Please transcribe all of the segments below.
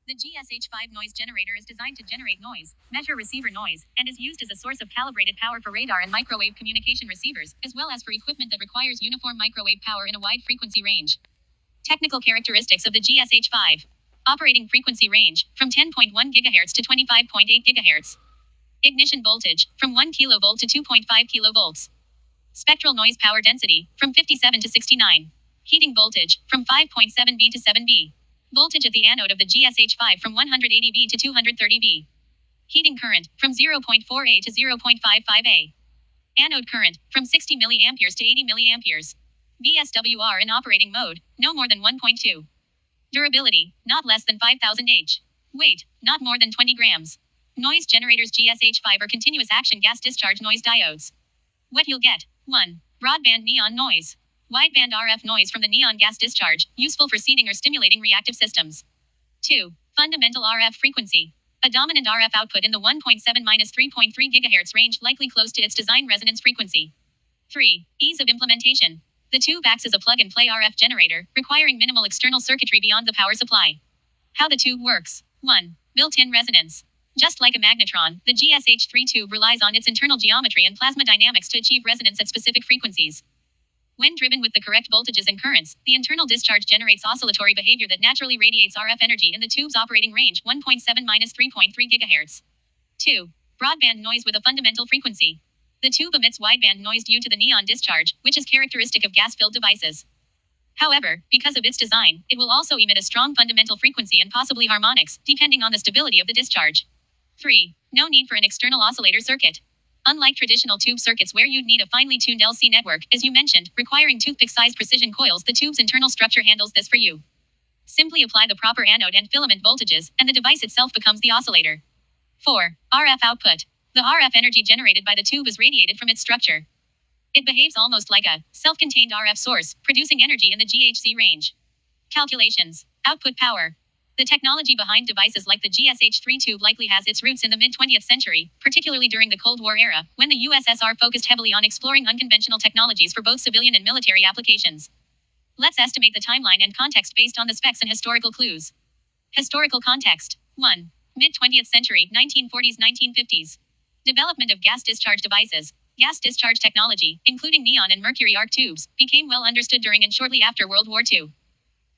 The GSh5 noise generator is designed to generate noise, measure receiver noise, and is used as a source of calibrated power for radar and microwave communication receivers, as well as for equipment that requires uniform microwave power in a wide frequency range. Technical characteristics of the GSh5. Operating frequency range, from 10.1 GHz to 25.8 GHz. Ignition voltage, from 1 kV to 2.5 kV. Spectral noise power density, from 57 to 69. Heating voltage, from 5.7 V to 7 V. Voltage at the anode of the GSh5 from 180 V to 230 V. Heating current, from 0.4 A to 0.55 A. Anode current, from 60 mA to 80 mA. VSWR in operating mode, no more than 1.2. Durability, not less than 5000 H. Weight, not more than 20 grams. Noise generators GSh5 are continuous action gas discharge noise diodes. What you'll get: 1. Broadband neon noise. Wideband RF noise from the neon gas discharge, useful for seeding or stimulating reactive systems. 2. Fundamental RF frequency. A dominant RF output in the 1.7-3.3 GHz range, likely close to its design resonance frequency. 3. Ease of implementation. The tube acts as a plug-and-play RF generator, requiring minimal external circuitry beyond the power supply. How the tube works. 1. Built-in resonance. Just like a magnetron, the GSh3 tube relies on its internal geometry and plasma dynamics to achieve resonance at specific frequencies. When driven with the correct voltages and currents, the internal discharge generates oscillatory behavior that naturally radiates RF energy in the tube's operating range, 1.7-3.3 GHz. 2. Broadband noise with a fundamental frequency. The tube emits wideband noise due to the neon discharge, which is characteristic of gas-filled devices. However, because of its design, it will also emit a strong fundamental frequency and possibly harmonics, depending on the stability of the discharge. 3. No need for an external oscillator circuit. Unlike traditional tube circuits where you'd need a finely tuned LC network, as you mentioned, requiring toothpick-sized precision coils, the tube's internal structure handles this for you. Simply apply the proper anode and filament voltages, and the device itself becomes the oscillator. 4. RF output. The RF energy generated by the tube is radiated from its structure. It behaves almost like a self-contained RF source, producing energy in the GHz range. Calculations. Output power. The technology behind devices like the GSh3 tube likely has its roots in the mid-20th century, particularly during the Cold War era, when the USSR focused heavily on exploring unconventional technologies for both civilian and military applications. Let's estimate the timeline and context based on the specs and historical clues. Historical context. 1. Mid-20th century, 1940s, 1950s. Development of gas discharge devices. Gas discharge technology, including neon and mercury arc tubes, became well understood during and shortly after World War II.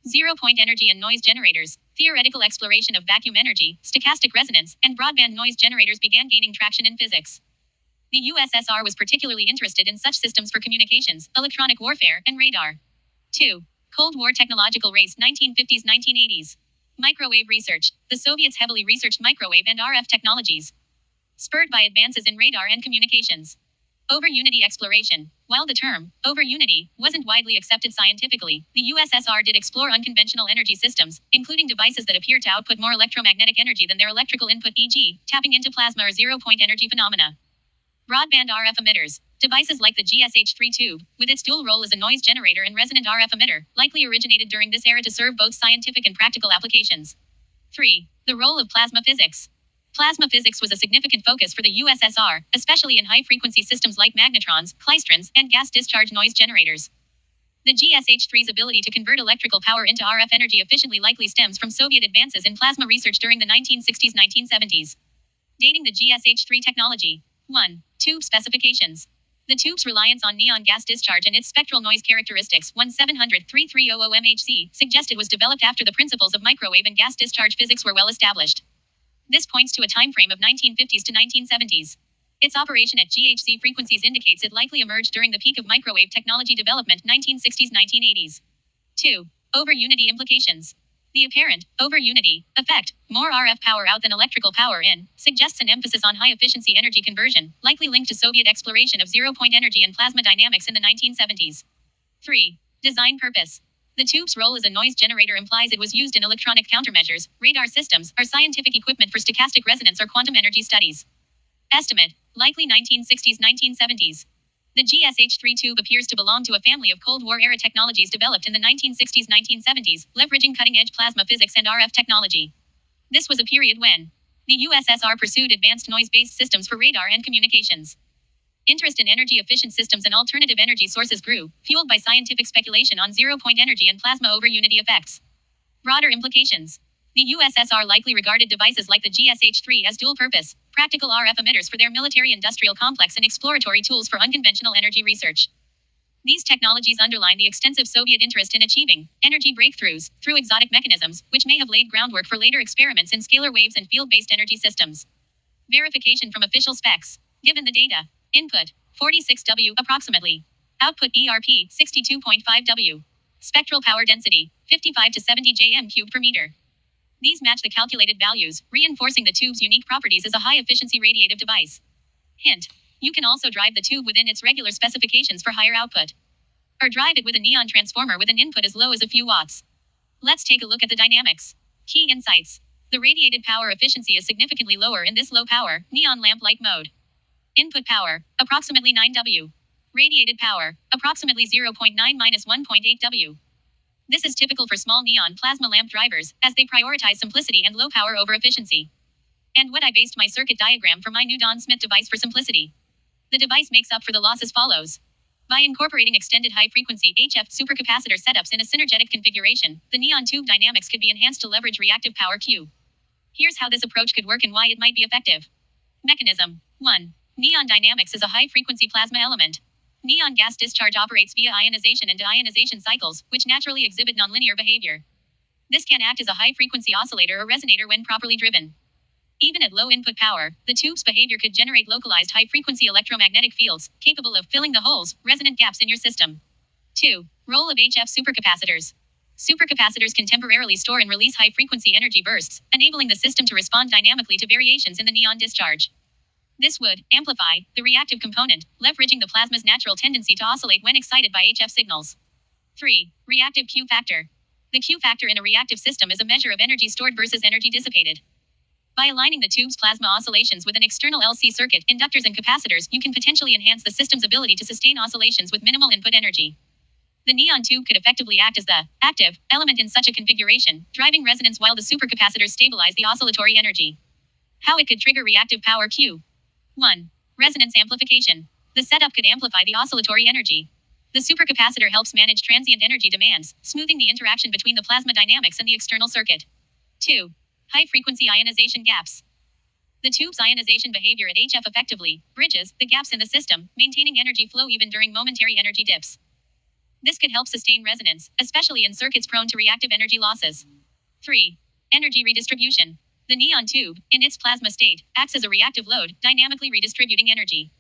Zero-point energy and noise generators. Theoretical exploration of vacuum energy, stochastic resonance, and broadband noise generators began gaining traction in physics. The USSR was particularly interested in such systems for communications, electronic warfare, and radar. 2. Cold War technological race, 1950s, 1980s. Microwave research. The Soviets heavily researched microwave and RF technologies, spurred by advances in radar and communications. Over unity exploration. While the term over unity wasn't widely accepted scientifically, the USSR did explore unconventional energy systems, including devices that appear to output more electromagnetic energy than their electrical input, e.g., tapping into plasma or zero-point energy phenomena. Broadband RF emitters. Devices like the GSh3 tube, with its dual role as a noise generator and resonant RF emitter, likely originated during this era to serve both scientific and practical applications. 3. The role of plasma physics. Plasma physics was a significant focus for the USSR, especially in high-frequency systems like magnetrons, klystrons, and gas discharge noise generators. The GSh3's ability to convert electrical power into RF energy efficiently likely stems from Soviet advances in plasma research during the 1960s-1970s. Dating the GSh3 technology. 1. Tube specifications. The tube's reliance on neon gas discharge and its spectral noise characteristics 1700300 MHz suggest it was developed after the principles of microwave and gas discharge physics were well established. This points to a timeframe of 1950s to 1970s. Its operation at GHz frequencies indicates it likely emerged during the peak of microwave technology development 1960s-1980s. 2. Over unity implications. The apparent over unity effect, more RF power out than electrical power in, suggests an emphasis on high-efficiency energy conversion, likely linked to Soviet exploration of zero-point energy and plasma dynamics in the 1970s. 3. Design purpose. The tube's role as a noise generator implies it was used in electronic countermeasures, radar systems, or scientific equipment for stochastic resonance or quantum energy studies. Estimate. Likely 1960s-1970s. The GSh3 tube appears to belong to a family of Cold War-era technologies developed in the 1960s-1970s, leveraging cutting-edge plasma physics and RF technology. This was a period when the USSR pursued advanced noise-based systems for radar and communications. Interest in energy-efficient systems and alternative energy sources grew, fueled by scientific speculation on zero-point energy and plasma over unity effects. Broader implications. The USSR likely regarded devices like the GSh5 as dual-purpose, practical RF emitters for their military-industrial complex and exploratory tools for unconventional energy research. These technologies underline the extensive Soviet interest in achieving energy breakthroughs through exotic mechanisms, which may have laid groundwork for later experiments in scalar waves and field-based energy systems. Verification from official specs. Given the data. Input 46W approximately. Output ERP 62.5W. Spectral power density 55 to 70 Jm³ per meter. These match the calculated values, reinforcing the tube's unique properties as a high-efficiency radiative device. Hint. You can also drive the tube within its regular specifications for higher output. Or drive it with a neon transformer with an input as low as a few watts. Let's take a look at the dynamics. Key insights. The radiated power efficiency is significantly lower in this low-power, neon lamp-like mode. Input power, approximately 9 W. Radiated power, approximately 0.9-1.8 W. This is typical for small neon plasma lamp drivers, as they prioritize simplicity and low power over efficiency. And what I based my circuit diagram for my new Don Smith device for simplicity. The device makes up for the loss as follows. By incorporating extended high-frequency HF supercapacitor setups in a synergetic configuration, the neon tube dynamics could be enhanced to leverage reactive power Q. Here's how this approach could work and why it might be effective. Mechanism 1. Neon dynamics is a high-frequency plasma element. Neon gas discharge operates via ionization and deionization cycles, which naturally exhibit nonlinear behavior. This can act as a high-frequency oscillator or resonator when properly driven. Even at low input power, the tube's behavior could generate localized high-frequency electromagnetic fields, capable of filling the holes, resonant gaps in your system. 2. Role of HF supercapacitors. Supercapacitors can temporarily store and release high-frequency energy bursts, enabling the system to respond dynamically to variations in the neon discharge. This would amplify the reactive component, leveraging the plasma's natural tendency to oscillate when excited by HF signals. 3. Reactive Q factor. The Q factor in a reactive system is a measure of energy stored versus energy dissipated. By aligning the tube's plasma oscillations with an external LC circuit, inductors and capacitors, you can potentially enhance the system's ability to sustain oscillations with minimal input energy. The neon tube could effectively act as the active element in such a configuration, driving resonance while the supercapacitors stabilize the oscillatory energy. How it could trigger reactive power Q. 1. Resonance amplification. The setup could amplify the oscillatory energy. The supercapacitor helps manage transient energy demands, smoothing the interaction between the plasma dynamics and the external circuit. 2. High-frequency ionization gaps. The tube's ionization behavior at HF effectively bridges the gaps in the system, maintaining energy flow even during momentary energy dips. This could help sustain resonance, especially in circuits prone to reactive energy losses. 3. Energy redistribution. The neon tube, in its plasma state, acts as a reactive load, dynamically redistributing energy.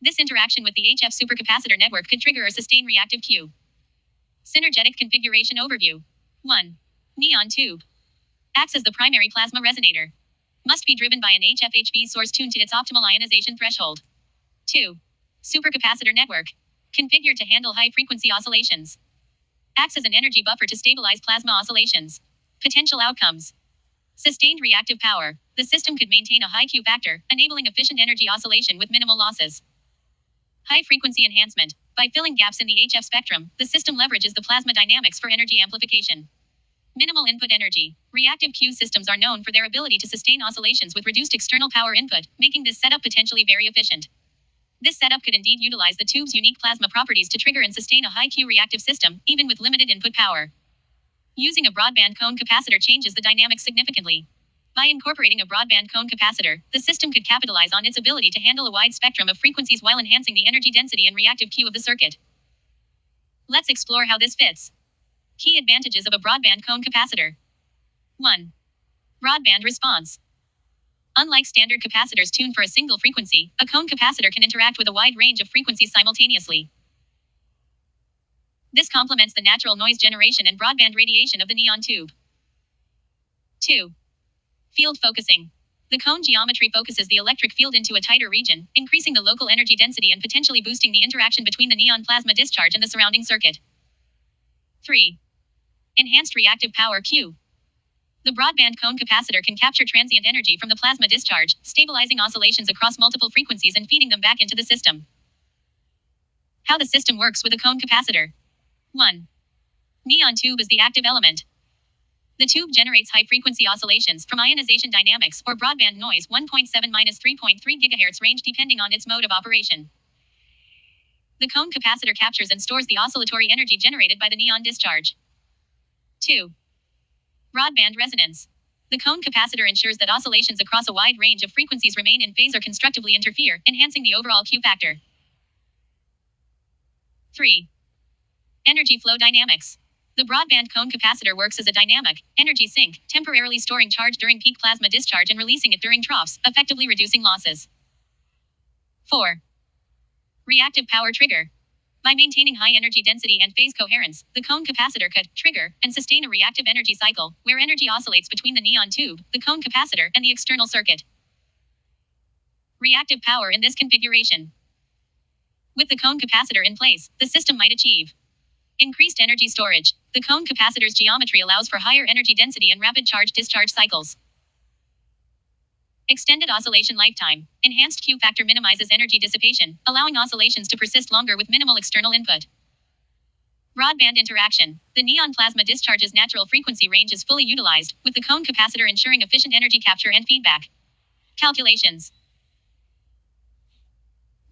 This interaction with the HF supercapacitor network could trigger or sustain reactive Q. Synergetic configuration overview. 1. Neon tube. Acts as the primary plasma resonator. Must be driven by an HF-HV source tuned to its optimal ionization threshold. 2. Supercapacitor network. Configured to handle high-frequency oscillations. Acts as an energy buffer to stabilize plasma oscillations. Potential outcomes. Sustained reactive power. The system could maintain a high Q factor, enabling efficient energy oscillation with minimal losses. High-frequency enhancement. By filling gaps in the HF spectrum, the system leverages the plasma dynamics for energy amplification. Minimal input energy. Reactive Q systems are known for their ability to sustain oscillations with reduced external power input, making this setup potentially very efficient. This setup could indeed utilize the tube's unique plasma properties to trigger and sustain a high Q reactive system, even with limited input power. Using a broadband cone capacitor changes the dynamics significantly. By incorporating a broadband cone capacitor, the system could capitalize on its ability to handle a wide spectrum of frequencies while enhancing the energy density and reactive Q of the circuit. Let's explore how this fits. Key advantages of a broadband cone capacitor. 1. Broadband response. Unlike standard capacitors tuned for a single frequency, a cone capacitor can interact with a wide range of frequencies simultaneously. This complements the natural noise generation and broadband radiation of the neon tube. 2. Field focusing. The cone geometry focuses the electric field into a tighter region, increasing the local energy density and potentially boosting the interaction between the neon plasma discharge and the surrounding circuit. 3. Enhanced reactive power Q. The broadband cone capacitor can capture transient energy from the plasma discharge, stabilizing oscillations across multiple frequencies and feeding them back into the system. How the system works with a cone capacitor. 1. Neon tube is the active element. The tube generates high-frequency oscillations from ionization dynamics or broadband noise 1.7-3.3 GHz range depending on its mode of operation. The cone capacitor captures and stores the oscillatory energy generated by the neon discharge. 2. Broadband resonance. The cone capacitor ensures that oscillations across a wide range of frequencies remain in phase or constructively interfere, enhancing the overall Q factor. 3. Energy flow dynamics. The broadband cone capacitor works as a dynamic energy sink, temporarily storing charge during peak plasma discharge and releasing it during troughs, effectively reducing losses. 4. Reactive power trigger. By maintaining high energy density and phase coherence, the cone capacitor could trigger and sustain a reactive energy cycle, where energy oscillates between the neon tube, the cone capacitor, and the external circuit. Reactive power in this configuration. With the cone capacitor in place, the system might achieve increased energy storage. The cone capacitor's geometry allows for higher energy density and rapid charge-discharge cycles. Extended oscillation lifetime. Enhanced Q factor minimizes energy dissipation, allowing oscillations to persist longer with minimal external input. Broadband interaction. The neon plasma discharge's natural frequency range is fully utilized, with the cone capacitor ensuring efficient energy capture and feedback. Calculations.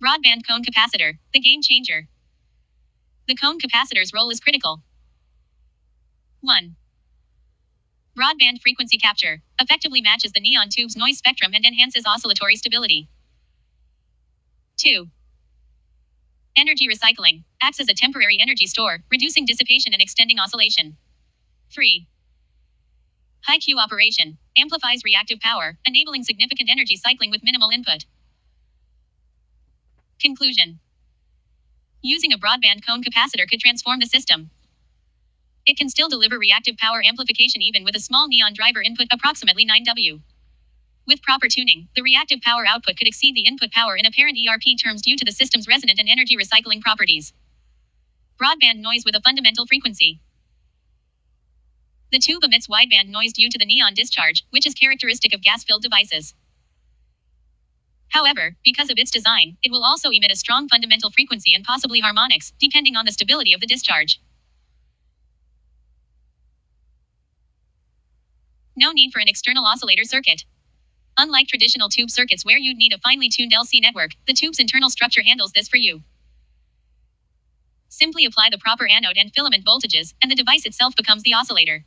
Broadband cone capacitor, the game changer. The cone capacitor's role is critical. 1. Broadband frequency capture effectively matches the neon tube's noise spectrum and enhances oscillatory stability. 2. Energy recycling acts as a temporary energy store, reducing dissipation and extending oscillation. 3. High Q operation amplifies reactive power, enabling significant energy cycling with minimal input. Conclusion. Using a broadband cone capacitor could transform the system. It can still deliver reactive power amplification even with a small neon driver input, approximately 9 W. With proper tuning, the reactive power output could exceed the input power in apparent ERP terms due to the system's resonant and energy recycling properties. Broadband noise with a fundamental frequency. The tube emits wideband noise due to the neon discharge, which is characteristic of gas-filled devices. However, because of its design, it will also emit a strong fundamental frequency and possibly harmonics, depending on the stability of the discharge. No need for an external oscillator circuit. Unlike traditional tube circuits where you'd need a finely tuned LC network, the tube's internal structure handles this for you. Simply apply the proper anode and filament voltages, and the device itself becomes the oscillator.